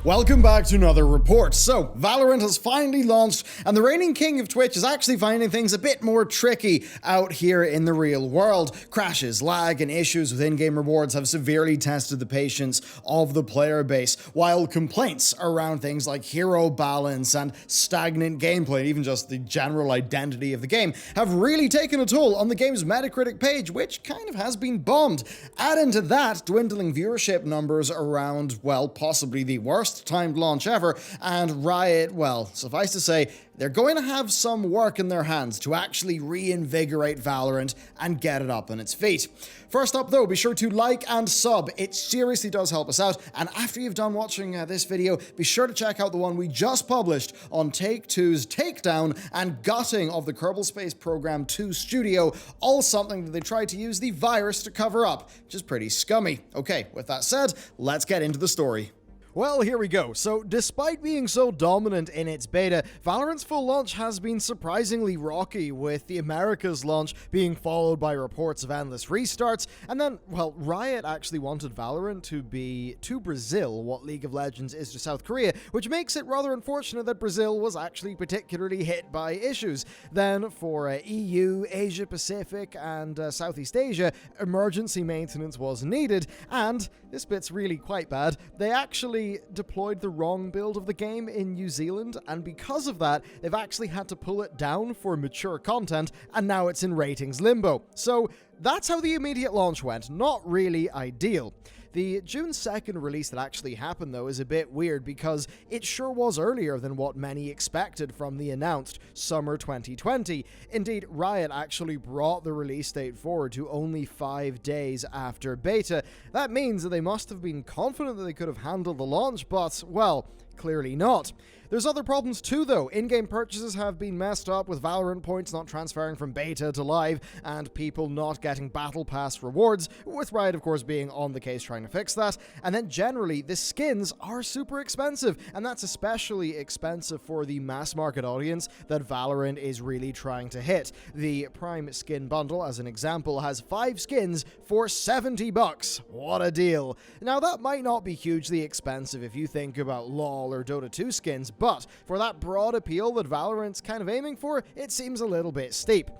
Welcome back to another report. So, Valorant has finally launched, and the reigning king of Twitch is actually finding things a bit more tricky out here in the real world. Crashes, lag, and issues with in-game rewards have severely tested the patience of the player base, while complaints around things like hero balance and stagnant gameplay, and even just the general identity of the game, have really taken a toll on the game's Metacritic page, which kind of has been bombed. Add into that dwindling viewership numbers around, well, possibly the worst timed launch ever, and Riot, well, suffice to say, they're going to have some work in their hands to actually reinvigorate Valorant and get it up on its feet. First up though, be sure to like and sub, it seriously does help us out, and after you've done watching this video, be sure to check out the one we just published on Take-Two's takedown and gutting of the Kerbal Space Program 2 studio, all something that they tried to use the virus to cover up, which is pretty scummy. Okay, with that said, let's get into the story. Well, here we go. So, despite being so dominant in its beta, Valorant's full launch has been surprisingly rocky, with the Americas launch being followed by reports of endless restarts, and then, well, Riot actually wanted Valorant to be to Brazil what League of Legends is to South Korea, which makes it rather unfortunate that Brazil was actually particularly hit by issues. Then, for EU, Asia Pacific, and Southeast Asia, emergency maintenance was needed, and this bit's really quite bad. They actually deployed the wrong build of the game in New Zealand, and because of that, they've actually had to pull it down for mature content, and now it's in ratings limbo. So that's how the immediate launch went. Not really ideal. The June 2nd release that actually happened, though, is a bit weird because it sure was earlier than what many expected from the announced summer 2020. Indeed, Riot actually brought the release date forward to only 5 days after beta. That means that they must have been confident that they could have handled the launch, but, well, clearly not. There's other problems too, though. In-game purchases have been messed up, with Valorant points not transferring from beta to live, and people not getting Battle Pass rewards, with Riot, of course, being on the case trying to fix that. And then generally, the skins are super expensive, and that's especially expensive for the mass market audience that Valorant is really trying to hit. The Prime skin bundle, as an example, has 5 skins for $70. What a deal. Now, that might not be hugely expensive if you think about LoL or Dota 2 skins, but for that broad appeal that Valorant's kind of aiming for, it seems a little bit steep.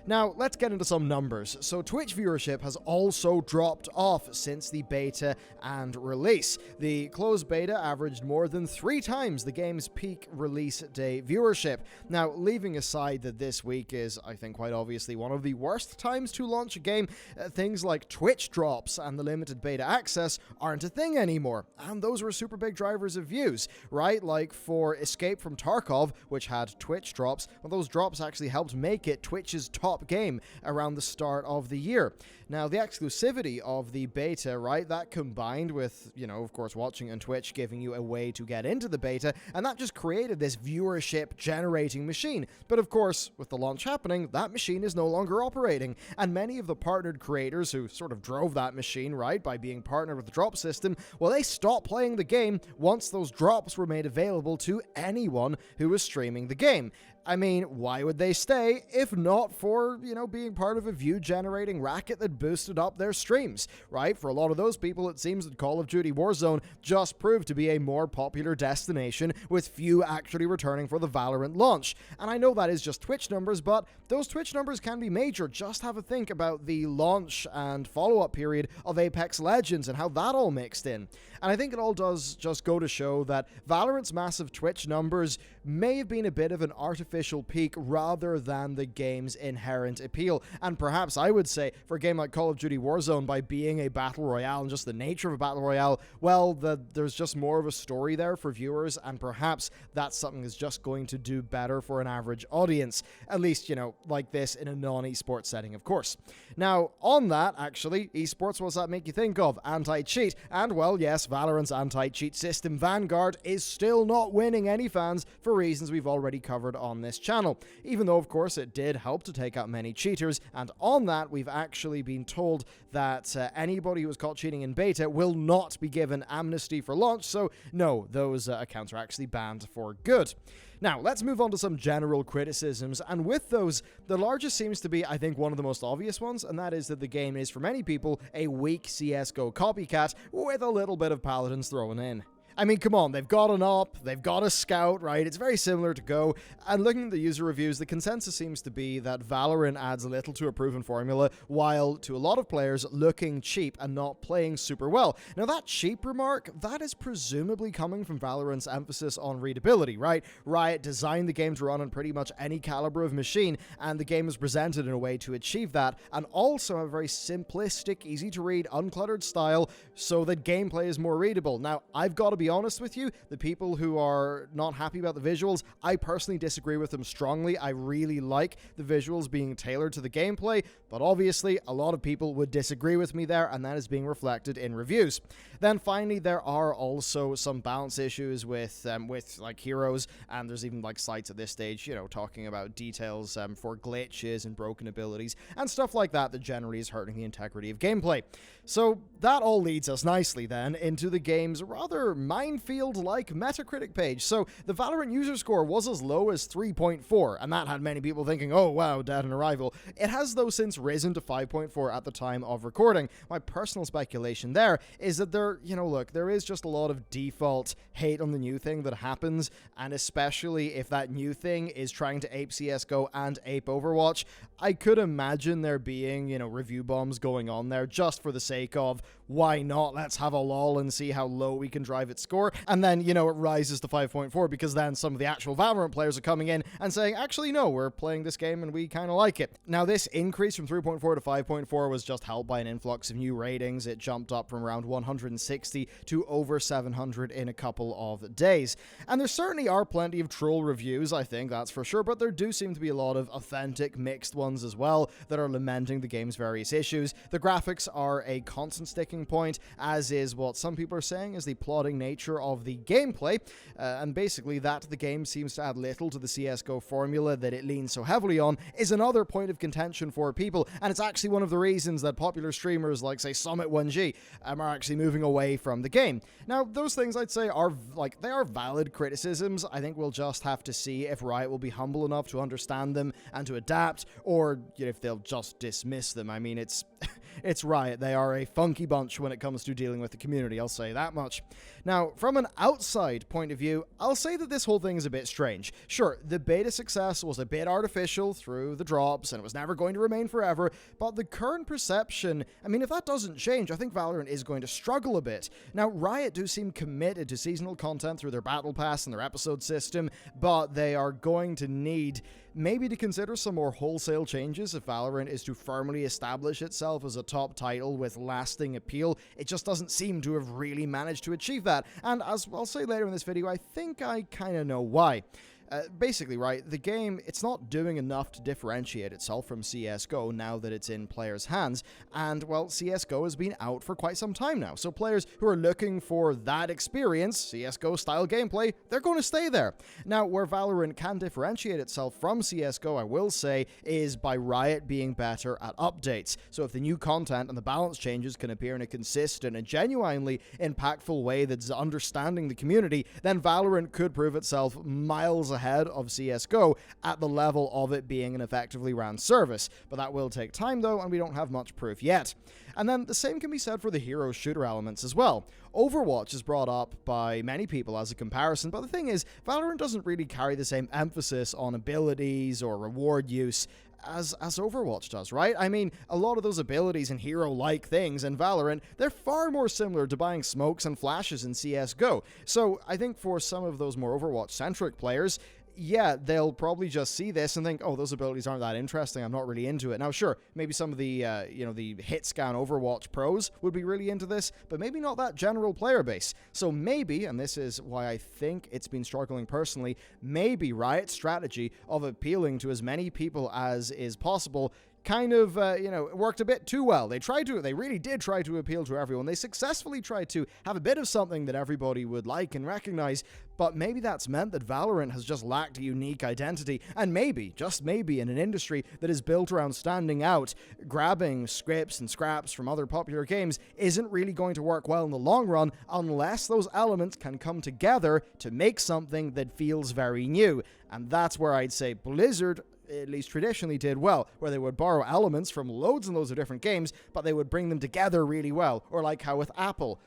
Now, let's get into some numbers. So, Twitch viewership has also dropped off since the beta and release. The closed beta averaged more than 3 times the game's peak release day viewership. Now, leaving aside that this week is, I think, quite obviously one of the worst times to launch a game, things like Twitch drops and the limited beta access aren't a thing anymore. And those were super big drivers of views, right? Like for Escape from Tarkov, which had Twitch drops, well, those drops actually helped make it Twitch's top game around the start of the year. Now, the exclusivity of the beta, right, that combined with, you know, of course, watching on Twitch giving you a way to get into the beta, and that just created this viewership generating machine. But of course, with the launch happening, that machine is no longer operating, and many of the partnered creators who sort of drove that machine, right, by being partnered with the drop system, well, they stopped playing the game once those drops were made available to anyone who was streaming the game. I mean, why would they stay if not for, you know, being part of a view-generating racket that boosted up their streams, right? For a lot of those people, it seems that Call of Duty Warzone just proved to be a more popular destination, with few actually returning for the Valorant launch. And I know that is just Twitch numbers, but those Twitch numbers can be major. Just have a think about the launch and follow-up period of Apex Legends and how that all mixed in. And I think it all does just go to show that Valorant's massive Twitch numbers may have been a bit of an artificial peak rather than the game's inherent appeal. And perhaps I would say for a game like Call of Duty Warzone, by being a battle royale and just the nature of a battle royale, well, there's just more of a story there for viewers, and perhaps that's something that's just going to do better for an average audience. At least, you know, like this in a non-esports setting, of course. Now, on that, actually, esports, what's that make you think of? Anti-cheat. And, well, yes, Valorant's anti-cheat system, Vanguard, is still not winning any fans for reasons we've already covered on this channel, even though, of course, it did help to take out many cheaters, and on that, we've actually been told that anybody who was caught cheating in beta will not be given amnesty for launch, so no, those accounts are actually banned for good. Now, let's move on to some general criticisms, and with those, the largest seems to be, I think, one of the most obvious ones, and that is that the game is, for many people, a weak CSGO copycat with a little bit of Paladins thrown in. I mean, come on, they've got an op, they've got a scout, right? It's very similar to Go. And looking at the user reviews, the consensus seems to be that Valorant adds little to a proven formula, while to a lot of players looking cheap and not playing super well. Now, that cheap remark, that is presumably coming from Valorant's emphasis on readability, right? Riot designed the game to run on pretty much any caliber of machine, and the game is presented in a way to achieve that, and also a very simplistic, easy to read, uncluttered style, so that gameplay is more readable. Now, I've got to be honest with you, the people who are not happy about the visuals, I personally disagree with them strongly. I really like the visuals being tailored to the gameplay, but obviously a lot of people would disagree with me there, and that is being reflected in reviews. Then finally, there are also some balance issues with like heroes, and there's even like sites at this stage, you know, talking about details for glitches and broken abilities and stuff like that generally is hurting the integrity of gameplay. So that all leads us nicely then into the game's rather minefield-like Metacritic page. So the Valorant user score was as low as 3.4, and that had many people thinking, oh wow, dead on arrival. It has though since risen to 5.4 at the time of recording. My personal speculation there is that there is just a lot of default hate on the new thing that happens, and especially if that new thing is trying to ape CSGO and ape Overwatch, I could imagine there being, review bombs going on there just for the sake of, why not? Let's have a lull and see how low we can drive its score. And then, it rises to 5.4 because then some of the actual Valorant players are coming in and saying, actually, no, we're playing this game and we kind of like it. Now, this increase from 3.4 to 5.4 was just helped by an influx of new ratings. It jumped up from around 160 to over 700 in a couple of days. And there certainly are plenty of troll reviews, I think, that's for sure, but there do seem to be a lot of authentic mixed ones as well that are lamenting the game's various issues. The graphics are a constant sticking point, as is what some people are saying is the plodding nature of the gameplay, and basically that the game seems to add little to the CSGO formula that it leans so heavily on is another point of contention for people, and it's actually one of the reasons that popular streamers like, say, Summit1G are actually moving away from the game. Now, those things I'd say are, they are valid criticisms. I think we'll just have to see if Riot will be humble enough to understand them and to adapt, or if they'll just dismiss them. I mean, it's Riot. They are a funky bunch when it comes to dealing with the community, I'll say that much. Now, from an outside point of view, I'll say that this whole thing is a bit strange. Sure, the beta success was a bit artificial through the drops, and it was never going to remain forever, but the current perception, I mean, if that doesn't change, I think Valorant is going to struggle a bit. Now, Riot do seem committed to seasonal content through their Battle Pass and their episode system, but they are going to need maybe to consider some more wholesale changes if Valorant is to firmly establish itself as a top title with lasting appeal. It just doesn't seem to have really managed to achieve that, and as I'll say later in this video, I think I kind of know why. Basically, right, the game, it's not doing enough to differentiate itself from CSGO now that it's in players' hands, and, well, CSGO has been out for quite some time now, so players who are looking for that experience, CSGO-style gameplay, they're going to stay there. Now, where Valorant can differentiate itself from CSGO, I will say, is by Riot being better at updates. So if the new content and the balance changes can appear in a consistent and genuinely impactful way that's understanding the community, then Valorant could prove itself miles ahead of CSGO at the level of it being an effectively ran service. But that will take time though, and we don't have much proof yet. And then the same can be said for the hero shooter elements as well. Overwatch is brought up by many people as a comparison, but the thing is, Valorant doesn't really carry the same emphasis on abilities or reward use as Overwatch does, right? I mean, a lot of those abilities and hero-like things in Valorant, they're far more similar to buying smokes and flashes in CSGO. So I think for some of those more Overwatch-centric players, yeah, they'll probably just see this and think, oh, those abilities aren't that interesting, I'm not really into it. Now, sure, maybe some of the, the hit scan Overwatch pros would be really into this, but maybe not that general player base. So maybe, and this is why I think it's been struggling personally, maybe Riot's strategy of appealing to as many people as is possible kind of, worked a bit too well. They really did try to appeal to everyone. They successfully tried to have a bit of something that everybody would like and recognize, but maybe that's meant that Valorant has just lacked a unique identity, and maybe, just maybe, in an industry that is built around standing out, grabbing scripts and scraps from other popular games isn't really going to work well in the long run unless those elements can come together to make something that feels very new. And that's where I'd say Blizzard at least traditionally did well, where they would borrow elements from loads and loads of different games, but they would bring them together really well. Or like how with Apple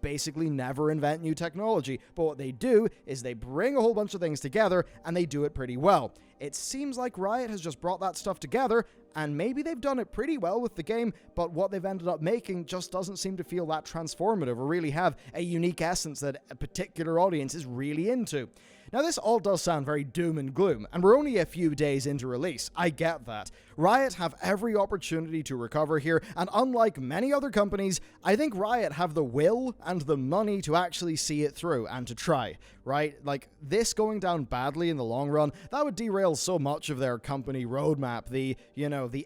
basically never invent new technology, but what they do is they bring a whole bunch of things together and they do it pretty well. It seems like Riot has just brought that stuff together, and maybe they've done it pretty well with the game, but what they've ended up making just doesn't seem to feel that transformative or really have a unique essence that a particular audience is really into. Now, this all does sound very doom and gloom, and we're only a few days into release. I get that. Riot have every opportunity to recover here, and unlike many other companies, I think Riot have the will and the money to actually see it through and to try, right? Like, this going down badly in the long run, that would derail so much of their company roadmap, the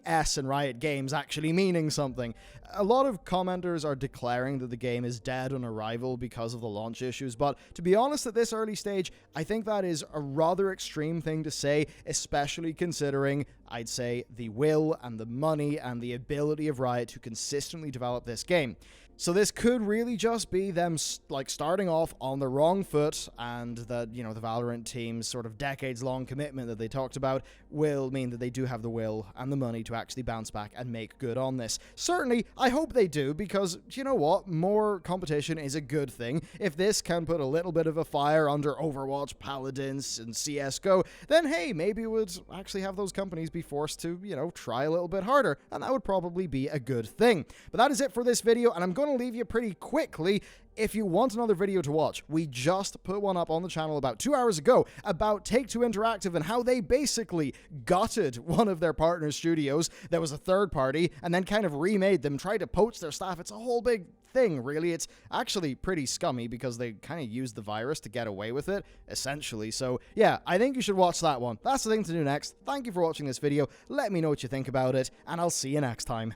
S in Riot Games actually meaning something. A lot of commenters are declaring that the game is dead on arrival because of the launch issues, but to be honest, at this early stage, I think that is a rather extreme thing to say, especially considering, I'd say, the will and the money and the ability of Riot to consistently develop this game. So this could really just be them starting off on the wrong foot, and that, the Valorant team's sort of decades-long commitment that they talked about will mean that they do have the will and the money to actually bounce back and make good on this. Certainly, I hope they do, because, you know what, more competition is a good thing. If this can put a little bit of a fire under Overwatch, Paladins, and CSGO, then hey, maybe it would actually have those companies be forced to, try a little bit harder, and that would probably be a good thing. But that is it for this video, and I'm going to leave you pretty quickly. If you want another video to watch, we just put one up on the channel about 2 hours ago about Take-Two Interactive and how they basically gutted one of their partner studios that was a third party and then kind of remade them, tried to poach their staff. It's a whole big thing, really. It's actually pretty scummy because they kind of used the virus to get away with it, essentially. So yeah, I think you should watch that one. That's the thing to do next. Thank you for watching this video. Let me know what you think about it, and I'll see you next time.